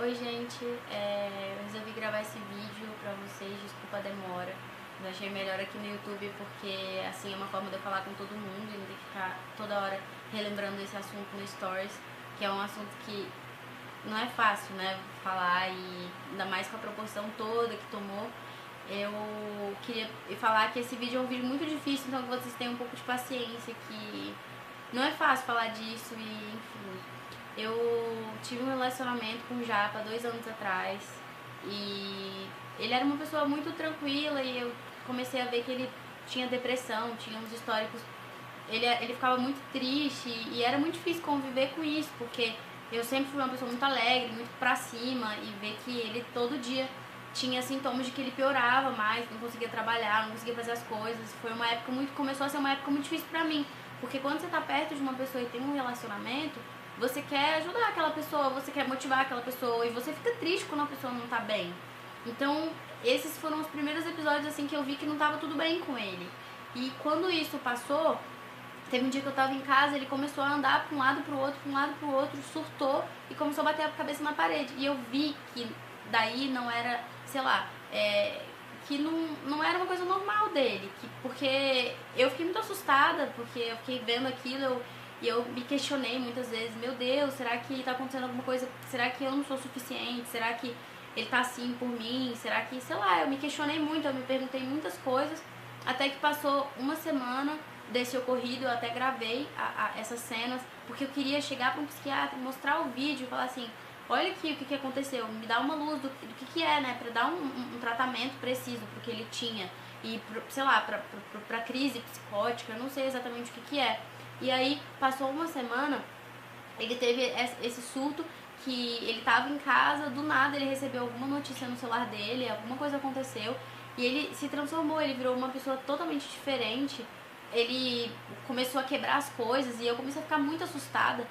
Oi gente, eu resolvi gravar esse vídeo pra vocês, desculpa a demora. Eu achei melhor aqui no YouTube porque assim é uma forma de eu falar com todo mundo e não ter que ficar toda hora relembrando esse assunto no Stories, que é um assunto que não é fácil, né, falar, e ainda mais com a proporção toda que tomou. Eu queria falar que esse vídeo é um vídeo muito difícil, então que vocês tenham um pouco de paciência, que não é fácil falar disso e enfim. Eu tive um relacionamento com o Japa 2 anos atrás e ele era uma pessoa muito tranquila e eu comecei a ver que ele tinha depressão, tinha uns históricos. Ele ficava muito triste e era muito difícil conviver com isso, porque eu sempre fui uma pessoa muito alegre, muito pra cima, e ver que ele todo dia tinha sintomas de que ele piorava mais, não conseguia trabalhar, não conseguia fazer as coisas. Começou a ser uma época muito difícil pra mim, porque quando você tá perto de uma pessoa e tem um relacionamento, você quer ajudar aquela pessoa, você quer motivar aquela pessoa, e você fica triste quando a pessoa não tá bem. Então, esses foram os primeiros episódios assim que eu vi que não tava tudo bem com ele. E quando isso passou, teve um dia que eu tava em casa, ele começou a andar pra um lado pro outro, pra um lado pro outro, surtou e começou a bater a cabeça na parede. E eu vi que daí não era, sei lá, que não era uma coisa normal dele. Porque eu fiquei muito assustada, porque eu fiquei vendo aquilo e eu me questionei muitas vezes, meu Deus, será que tá acontecendo alguma coisa? Será que eu não sou suficiente? Será que ele tá assim por mim? Será que, sei lá, eu me questionei muito, eu me perguntei muitas coisas, até que passou uma semana desse ocorrido. Eu até gravei essas cenas, porque eu queria chegar para um psiquiatra, mostrar o vídeo e falar assim, olha aqui o que aconteceu, me dá uma luz do que é, né, para dar um tratamento preciso pro que ele tinha, e sei lá, pra crise psicótica, eu não sei exatamente o que é. E aí passou uma semana, ele teve esse surto, que ele tava em casa, do nada ele recebeu alguma notícia no celular dele, alguma coisa aconteceu, e ele se transformou, ele virou uma pessoa totalmente diferente. Ele começou a quebrar as coisas e eu comecei a ficar muito assustada.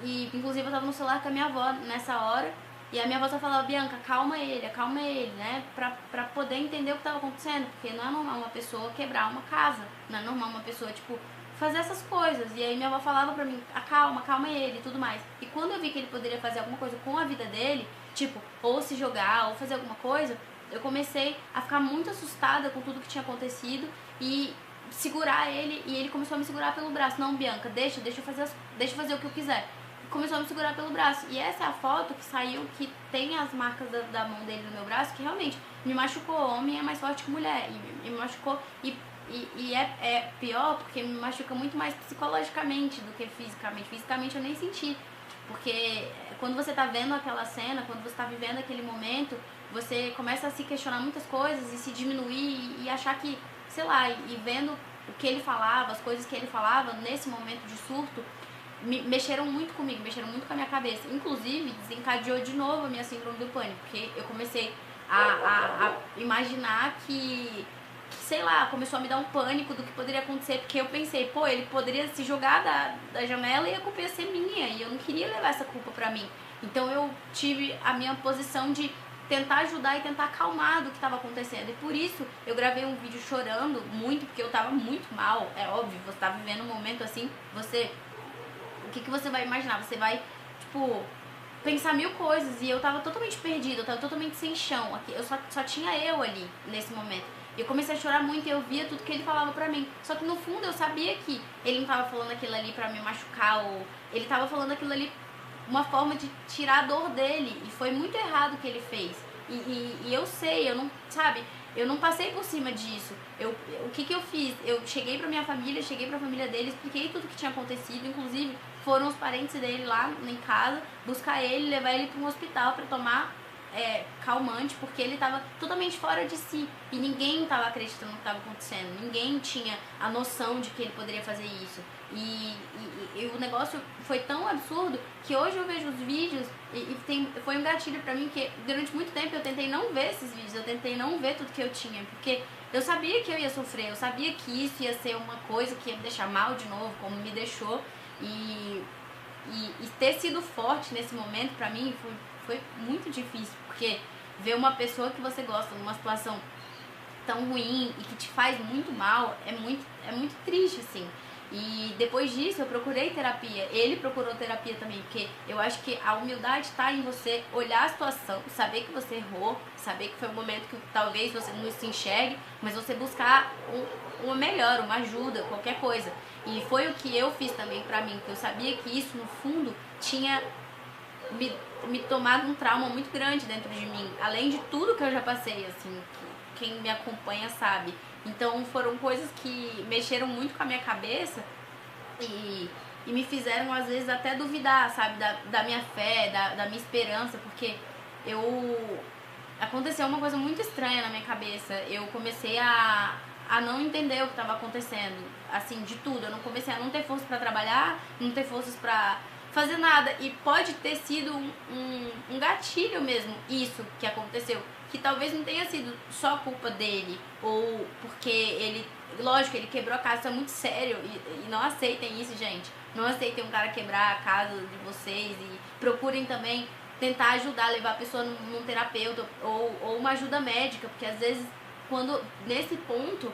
E inclusive eu tava no celular com a minha avó nessa hora, e a minha avó só falava, Bianca, acalma ele, né, pra poder entender o que tava acontecendo, porque não é normal uma pessoa quebrar uma casa, não é normal uma pessoa, tipo, fazer essas coisas. E aí minha avó falava pra mim, acalma ele e tudo mais. E quando eu vi que ele poderia fazer alguma coisa com a vida dele, tipo, ou se jogar, ou fazer alguma coisa, eu comecei a ficar muito assustada com tudo que tinha acontecido e segurar ele, e ele começou a me segurar pelo braço. Não, Bianca, deixa eu fazer o que eu quiser. Começou a me segurar pelo braço. E essa é a foto que saiu, que tem as marcas da mão dele no meu braço, que realmente me machucou. Homem é mais forte que mulher. E me machucou. E é pior porque me machuca muito mais psicologicamente do que fisicamente. Fisicamente eu nem senti. Porque quando você tá vendo aquela cena, quando você tá vivendo aquele momento, você começa a se questionar muitas coisas e se diminuir e achar que, sei lá, e vendo o que ele falava, as coisas que ele falava nesse momento de surto, mexeram muito comigo, mexeram muito com a minha cabeça. Inclusive, desencadeou de novo a minha síndrome do pânico, porque eu comecei a imaginar que, sei lá, começou a me dar um pânico do que poderia acontecer, porque eu pensei, pô, ele poderia se jogar da janela e a culpa ia ser minha, e eu não queria levar essa culpa pra mim. Então eu tive a minha posição de tentar ajudar e tentar acalmar do que estava acontecendo. E por isso eu gravei um vídeo chorando muito, porque eu tava muito mal. É óbvio, você tá vivendo um momento assim, o que você vai imaginar? Você vai, tipo, pensar mil coisas. E eu tava totalmente perdida, eu tava totalmente sem chão. Eu só tinha eu ali, nesse momento. E eu comecei a chorar muito e eu via tudo que ele falava pra mim. Só que no fundo eu sabia que ele não tava falando aquilo ali pra me machucar, ou ele tava falando aquilo ali uma forma de tirar a dor dele. E foi muito errado o que ele fez. E eu sei, eu não, sabe, eu não passei por cima disso. O que eu fiz? Eu cheguei pra minha família, cheguei pra família dele, expliquei tudo que tinha acontecido. Inclusive, foram os parentes dele lá em casa buscar ele, levar ele pra um hospital pra tomar calmante, porque ele tava totalmente fora de si. E ninguém tava acreditando no que tava acontecendo. Ninguém tinha a noção de que ele poderia fazer isso. E o negócio foi tão absurdo que hoje eu vejo os vídeos foi um gatilho pra mim, que durante muito tempo eu tentei não ver esses vídeos, eu tentei não ver tudo que eu tinha, porque eu sabia que eu ia sofrer, eu sabia que isso ia ser uma coisa que ia me deixar mal de novo, como me deixou. E ter sido forte nesse momento pra mim foi muito difícil, porque ver uma pessoa que você gosta numa situação tão ruim e que te faz muito mal é muito triste, assim. E depois disso eu procurei terapia, ele procurou terapia também, porque eu acho que a humildade está em você olhar a situação, saber que você errou, saber que foi um momento que talvez você não se enxergue, mas você buscar uma melhora, uma ajuda, qualquer coisa. E foi o que eu fiz também pra mim, porque eu sabia que isso no fundo tinha me tomado um trauma muito grande dentro de mim, além de tudo que eu já passei, assim, que quem me acompanha sabe. Então foram coisas que mexeram muito com a minha cabeça e me fizeram às vezes até duvidar, sabe, da minha fé, da minha esperança, porque aconteceu uma coisa muito estranha na minha cabeça. Eu comecei a não entender o que estava acontecendo, assim, de tudo. Eu não comecei a não ter força para trabalhar, não ter forças para fazer nada. E pode ter sido um gatilho mesmo, isso que aconteceu. Que talvez não tenha sido só culpa dele, ou porque ele... Lógico, ele quebrou a casa, isso é muito sério. E não aceitem isso, gente. Não aceitem um cara quebrar a casa de vocês. E procurem também tentar ajudar, levar a pessoa num terapeuta ou uma ajuda médica, porque às vezes, quando nesse ponto,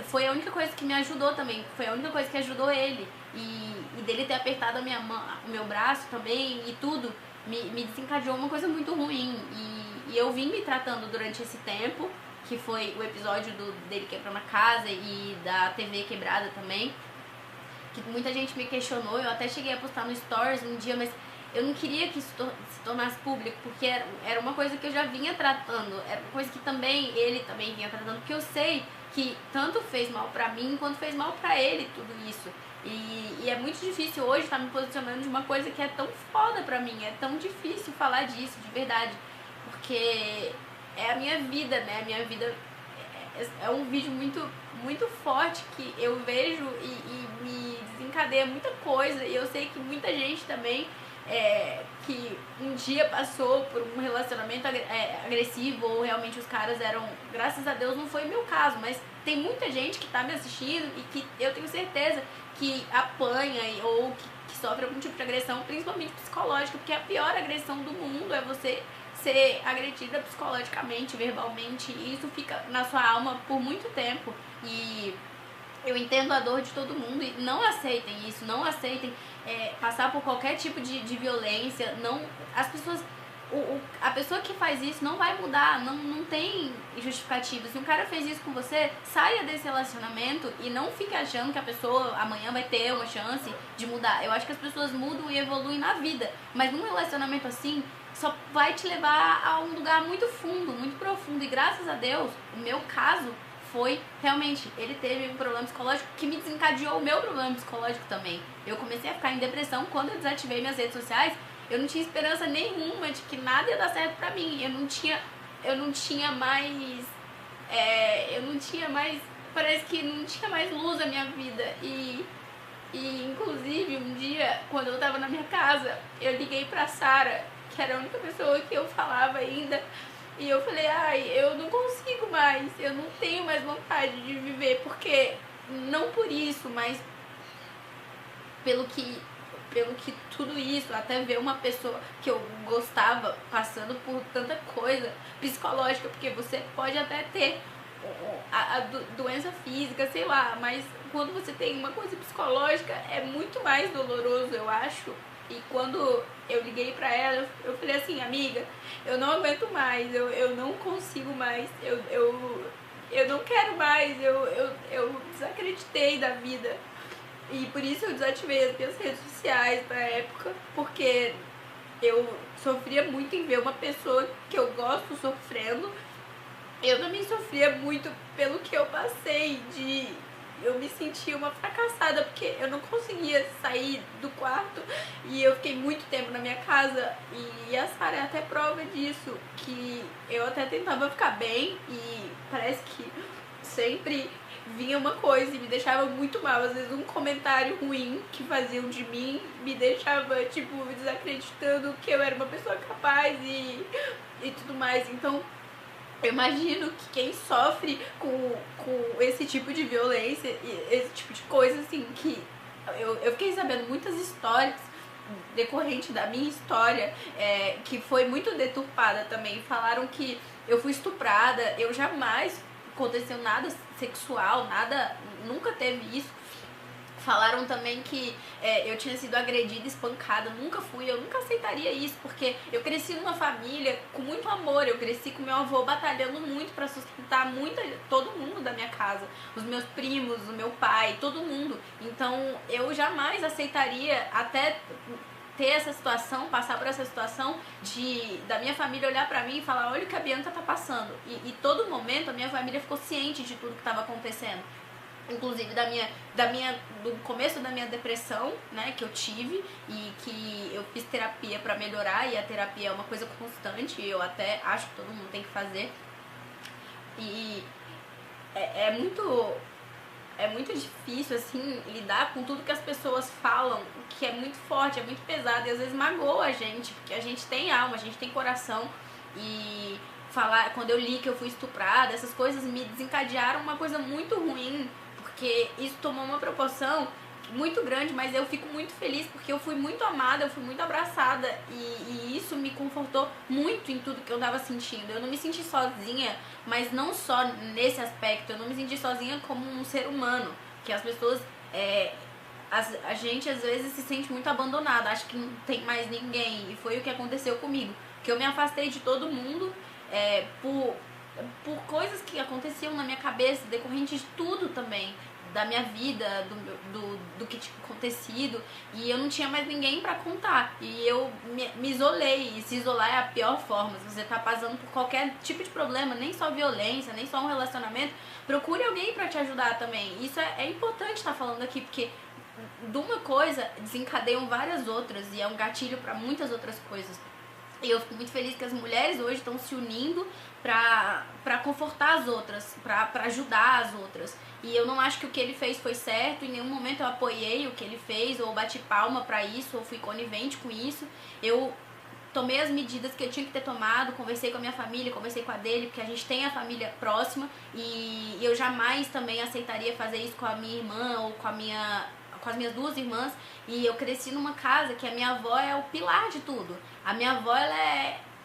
foi a única coisa que me ajudou também, foi a única coisa que ajudou ele, e dele ter apertado a minha mão, o meu braço também, e tudo, me desencadeou uma coisa muito ruim, e eu vim me tratando durante esse tempo, que foi o episódio dele quebrando a casa e da TV quebrada também, que muita gente me questionou, eu até cheguei a postar no Stories um dia, mas eu não queria que isso se tornasse público, porque era uma coisa que eu já vinha tratando, era uma coisa que também ele também vinha tratando, porque eu sei que tanto fez mal pra mim quanto fez mal pra ele tudo isso. E é muito difícil hoje estar me posicionando de uma coisa que é tão foda pra mim, é tão difícil falar disso, de verdade, porque é a minha vida, né? A minha vida é um vídeo muito, muito forte que eu vejo e me desencadeia muita coisa, e eu sei que muita gente também que um dia passou por um relacionamento agressivo, ou realmente os caras eram, graças a Deus não foi o meu caso, mas tem muita gente que tá me assistindo e que eu tenho certeza que apanha ou que sofre algum tipo de agressão, principalmente psicológica, porque a pior agressão do mundo é você ser agredida psicologicamente, verbalmente, e isso fica na sua alma por muito tempo. E eu entendo a dor de todo mundo, e não aceitem isso, não aceitem passar por qualquer tipo de violência. Não, as pessoas, a pessoa que faz isso não vai mudar, não tem justificativa. Se um cara fez isso com você, saia desse relacionamento e não fique achando que a pessoa amanhã vai ter uma chance de mudar. Eu acho que as pessoas mudam e evoluem na vida, mas num relacionamento assim, só vai te levar a um lugar muito fundo, muito profundo. E graças a Deus, o meu caso foi, realmente, ele teve um problema psicológico que me desencadeou o meu problema psicológico também. Eu comecei a ficar em depressão quando eu desativei minhas redes sociais. Eu não tinha esperança nenhuma de que nada ia dar certo pra mim. Eu não tinha mais, parece que não tinha mais luz na minha vida. E inclusive, um dia, quando eu tava na minha casa, eu liguei pra Sara, que era a única pessoa que eu falava ainda, e eu falei, eu não consigo mais, eu não tenho mais vontade de viver, porque, não por isso, mas pelo que tudo isso, até ver uma pessoa que eu gostava passando por tanta coisa psicológica, porque você pode até ter a doença física, sei lá, mas quando você tem uma coisa psicológica é muito mais doloroso, eu acho. E quando eu liguei pra ela, eu falei assim, amiga, eu não aguento mais, eu não consigo mais, eu não quero mais, eu desacreditei da vida. E por isso eu desativei as minhas redes sociais na época, porque eu sofria muito em ver uma pessoa que eu gosto sofrendo. Eu também sofria muito pelo que eu passei, eu me sentia uma fracassada, porque eu não conseguia sair do quarto, e eu fiquei muito tempo na minha casa, e a Sara é até prova disso, que eu até tentava ficar bem, e parece que sempre vinha uma coisa e me deixava muito mal. Às vezes um comentário ruim que faziam de mim me deixava, tipo, desacreditando que eu era uma pessoa capaz e tudo mais. Então eu imagino que quem sofre com esse tipo de violência e esse tipo de coisa, assim, que eu fiquei sabendo muitas histórias decorrente da minha história, que foi muito deturpada também. Falaram que eu fui estuprada, eu jamais aconteceu nada sexual, nada, nunca teve isso. Falaram também que eu tinha sido agredida, espancada. Eu nunca aceitaria isso, porque eu cresci numa família com muito amor. Eu cresci com meu avô batalhando muito pra sustentar todo mundo da minha casa. Os meus primos, o meu pai, todo mundo. Então eu jamais aceitaria até ter essa situação, passar por essa situação da minha família olhar pra mim e falar, olha o que a Bianca tá passando. E todo momento a minha família ficou ciente de tudo que estava acontecendo. Inclusive do começo da minha depressão, né, que eu tive e que eu fiz terapia pra melhorar, e a terapia é uma coisa constante, eu até acho que todo mundo tem que fazer. E é muito difícil, assim, lidar com tudo que as pessoas falam, que é muito forte, é muito pesado, e às vezes magoa a gente, porque a gente tem alma, a gente tem coração. E quando eu li que eu fui estuprada, essas coisas me desencadearam uma coisa muito ruim, porque isso tomou uma proporção muito grande, mas eu fico muito feliz porque eu fui muito amada, eu fui muito abraçada, e isso me confortou muito em tudo que eu tava sentindo. Eu não me senti sozinha, mas não só nesse aspecto, eu não me senti sozinha como um ser humano, que as pessoas, a gente às vezes se sente muito abandonada, acha que não tem mais ninguém, e foi o que aconteceu comigo, que eu me afastei de todo mundo por coisas que aconteciam na minha cabeça, decorrente de tudo também, da minha vida, do que tinha acontecido, e eu não tinha mais ninguém pra contar, e eu me isolei, e se isolar é a pior forma. Se você tá passando por qualquer tipo de problema, nem só violência, nem só um relacionamento, procure alguém pra te ajudar também. Isso é importante estar falando aqui, porque de uma coisa desencadeiam várias outras, e é um gatilho pra muitas outras coisas. E eu fico muito feliz que as mulheres hoje estão se unindo pra confortar as outras, pra ajudar as outras. E eu não acho que o que ele fez foi certo, em nenhum momento eu apoiei o que ele fez, ou bati palma pra isso, ou fui conivente com isso. Eu tomei as medidas que eu tinha que ter tomado, conversei com a minha família, conversei com a dele, porque a gente tem a família próxima, e eu jamais também aceitaria fazer isso com a minha irmã ou com as minhas duas irmãs. E eu cresci numa casa que a minha avó é o pilar de tudo. A minha avó, ela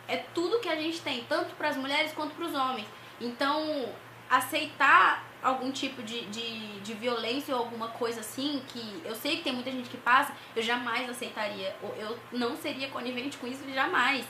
é tudo que a gente tem, tanto para as mulheres quanto para os homens. Então, aceitar algum tipo de violência ou alguma coisa assim, que eu sei que tem muita gente que passa, eu jamais aceitaria. Eu não seria conivente com isso, jamais.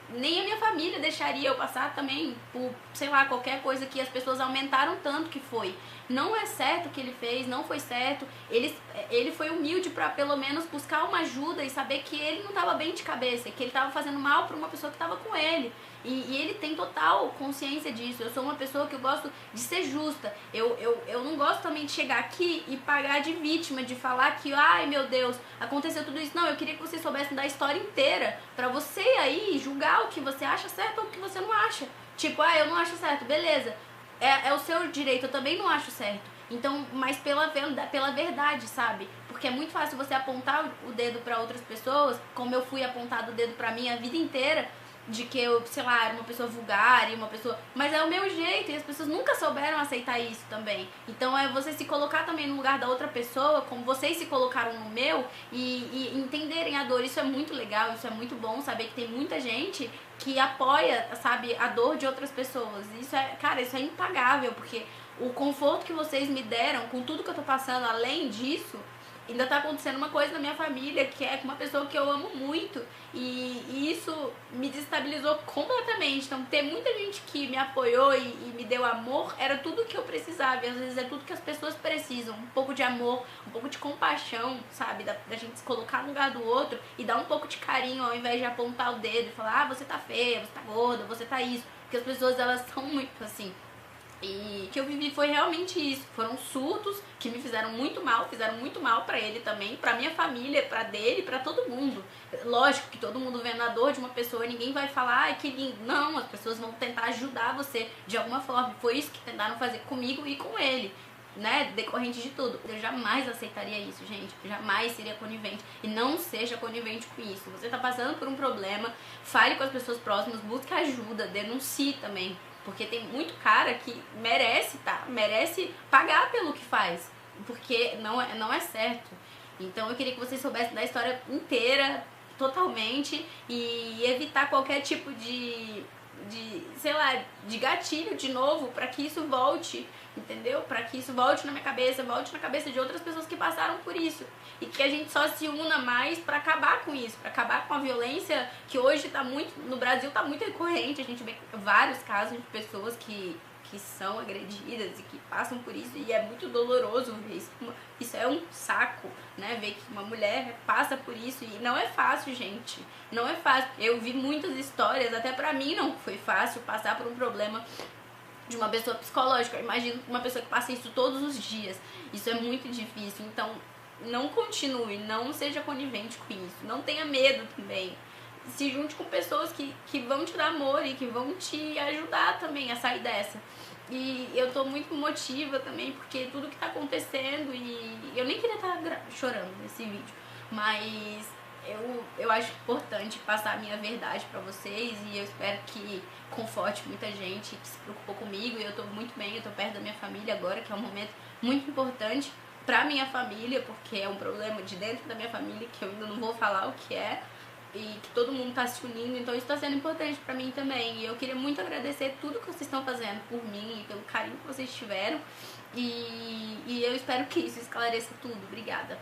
Nem a minha família deixaria eu passar também por, sei lá, qualquer coisa que as pessoas aumentaram tanto que foi. Não é certo o que ele fez, não foi certo. Ele foi humilde pra pelo menos buscar uma ajuda e saber que ele não estava bem de cabeça, que ele estava fazendo mal pra uma pessoa que estava com ele. E ele tem total consciência disso. Eu sou uma pessoa que eu gosto de ser justa. Eu não gosto também de chegar aqui e pagar de vítima, de falar que, ai meu Deus, aconteceu tudo isso. Não, eu queria que vocês soubessem da história inteira, pra você aí julgar o que você acha certo ou o que você não acha. Tipo, eu não acho certo, beleza. É o seu direito, eu também não acho certo. Então, mas pela verdade, sabe? Porque é muito fácil você apontar o dedo pra outras pessoas, como eu fui apontado o dedo pra mim a vida inteira, de que eu, sei lá, era uma pessoa vulgar e uma pessoa... Mas é o meu jeito, e as pessoas nunca souberam aceitar isso também. Então é você se colocar também no lugar da outra pessoa, como vocês se colocaram no meu, e entenderem a dor. Isso é muito legal, isso é muito bom, saber que tem muita gente que apoia, sabe, a dor de outras pessoas. Isso isso é impagável, porque o conforto que vocês me deram com tudo que eu tô passando, além disso, ainda tá acontecendo uma coisa na minha família, que é com uma pessoa que eu amo muito, e isso me desestabilizou completamente. Então ter muita gente que me apoiou e me deu amor era tudo que eu precisava, e às vezes é tudo que as pessoas precisam, um pouco de amor, um pouco de compaixão, sabe, da gente se colocar no lugar do outro e dar um pouco de carinho, ao invés de apontar o dedo e falar, você tá feia, você tá gorda, você tá isso, porque as pessoas, elas são muito assim. E o que eu vivi foi realmente isso. Foram surtos que me fizeram muito mal pra ele também, pra minha família, pra dele, pra todo mundo. Lógico que todo mundo vendo a dor de uma pessoa, ninguém vai falar, ai que lindo. Não, as pessoas vão tentar ajudar você de alguma forma. Foi isso que tentaram fazer comigo e com ele, né, decorrente de tudo. Eu jamais aceitaria isso, gente. Eu jamais seria conivente. E não seja conivente com isso. Você tá passando por um problema, fale com as pessoas próximas, busque ajuda, denuncie também. Porque tem muito cara que merece pagar pelo que faz, porque não é certo. Então eu queria que vocês soubessem da história inteira, totalmente, e evitar qualquer tipo sei lá, de gatilho de novo, pra que isso volte, entendeu? Pra que isso volte na minha cabeça, volte na cabeça de outras pessoas que passaram por isso. E que a gente só se una mais pra acabar com isso, pra acabar com a violência que hoje tá muito, no Brasil tá muito recorrente. A gente vê vários casos de pessoas que são agredidas e que passam por isso, e é muito doloroso ver isso. Isso é um saco, né? Ver que uma mulher passa por isso, e não é fácil, gente. Não é fácil. Eu vi muitas histórias, até pra mim não foi fácil passar por um problema de uma pessoa psicológica. Eu imagino uma pessoa que passa isso todos os dias. Isso é muito difícil. Então, não continue, não seja conivente com isso. Não tenha medo também. Se junte com pessoas que vão te dar amor e que vão te ajudar também a sair dessa. E eu tô muito emotiva também, porque tudo que tá acontecendo, e eu nem queria estar chorando nesse vídeo, mas eu acho importante passar a minha verdade pra vocês, e eu espero que conforte muita gente que se preocupou comigo. E eu tô muito bem, eu tô perto da minha família agora, que é um momento muito importante pra minha família, porque é um problema de dentro da minha família que eu ainda não vou falar o que é, e que todo mundo tá se unindo, então isso tá sendo importante pra mim também. E eu queria muito agradecer tudo que vocês estão fazendo por mim e pelo carinho que vocês tiveram, e eu espero que isso esclareça tudo. Obrigada.